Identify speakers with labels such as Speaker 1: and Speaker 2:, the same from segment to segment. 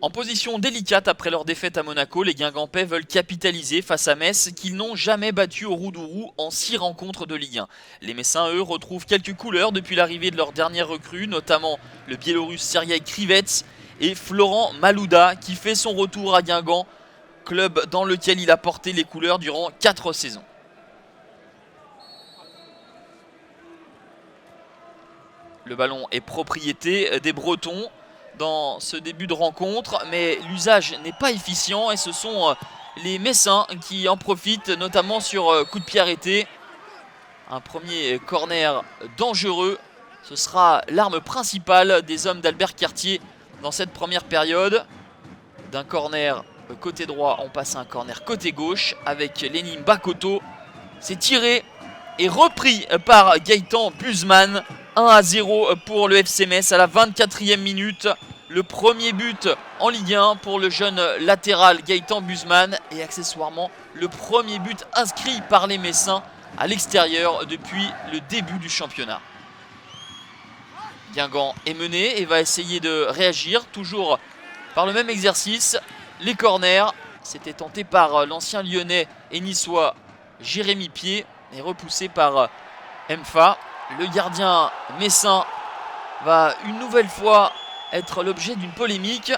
Speaker 1: En position délicate après leur défaite à Monaco, les Guingampais veulent capitaliser face à Metz qu'ils n'ont jamais battu au Roudourou en 6 rencontres de Ligue 1. Les Messins, eux, retrouvent quelques couleurs depuis l'arrivée de leur dernière recrue, notamment le Biélorusse Sergei Krivets et Florent Malouda qui fait son retour à Guingamp, club dans lequel il a porté les couleurs durant 4 saisons. Le ballon est propriété des Bretons dans ce début de rencontre, mais l'usage n'est pas efficient et ce sont les Messins qui en profitent, notamment sur coup de pied arrêté. Un premier corner dangereux, ce sera l'arme principale des hommes d'Albert Cartier dans cette première période. D'un corner côté droit, on passe à un corner côté gauche avec Lénine Bakoto. C'est tiré et repris par Gaëtan Buzman. 1-0 pour le FC Metz à la 24e minute. Le premier but en Ligue 1 pour le jeune latéral Gaëtan Buzman et accessoirement le premier but inscrit par les Messins à l'extérieur depuis le début du championnat. Guingamp est mené et va essayer de réagir toujours par le même exercice. Les corners, c'était tenté par l'ancien lyonnais et niçois Jérémy Pied et repoussé par Mfa. Le gardien messin va une nouvelle fois être l'objet d'une polémique.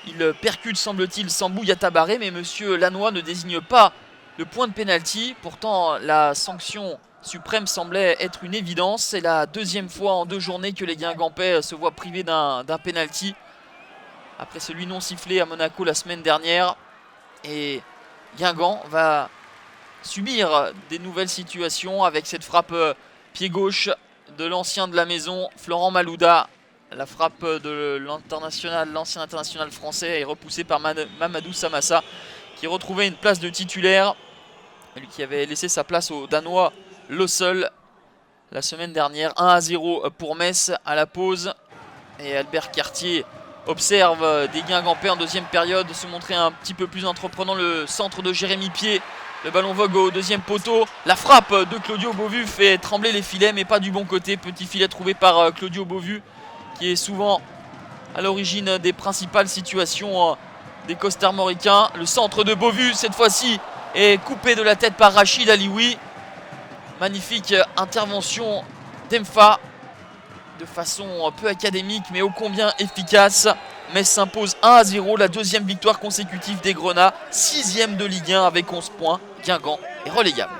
Speaker 1: Il percute, semble-t-il, Sambou Yatabaré, mais monsieur Lannoy ne désigne pas le point de pénalty. Pourtant, la sanction suprême semblait être une évidence. C'est la deuxième fois en 2 journées que les Guingampais se voient privés d'un pénalty après celui non sifflé à Monaco la semaine dernière. Et Guingamp va subir des nouvelles situations avec cette frappe pied gauche de l'ancien de la maison, Florent Malouda. La frappe de l'ancien international français est repoussée par Mamadou Samassa qui retrouvait une place de titulaire. Lui qui avait laissé sa place au Danois Lossel la semaine dernière. 1-0 pour Metz à la pause. Et Albert Cartier observe des Guingampais en deuxième période se montrer un petit peu plus entreprenant. Le centre de Jérémy Pied. Le ballon vogue au deuxième poteau. La frappe de Claudio Beauvu fait trembler les filets, mais pas du bon côté. Petit filet trouvé par Claudio Beauvu, qui est souvent à l'origine des principales situations des Costarmoricains. Le centre de Beauvu, cette fois-ci, est coupé de la tête par Rachid Alioui. Magnifique intervention d'Emfa, de façon peu académique, mais ô combien efficace. Metz s'impose 1-0, la deuxième victoire consécutive des Grenats, 6e de Ligue 1 avec 11 points. Guingamp est relégable.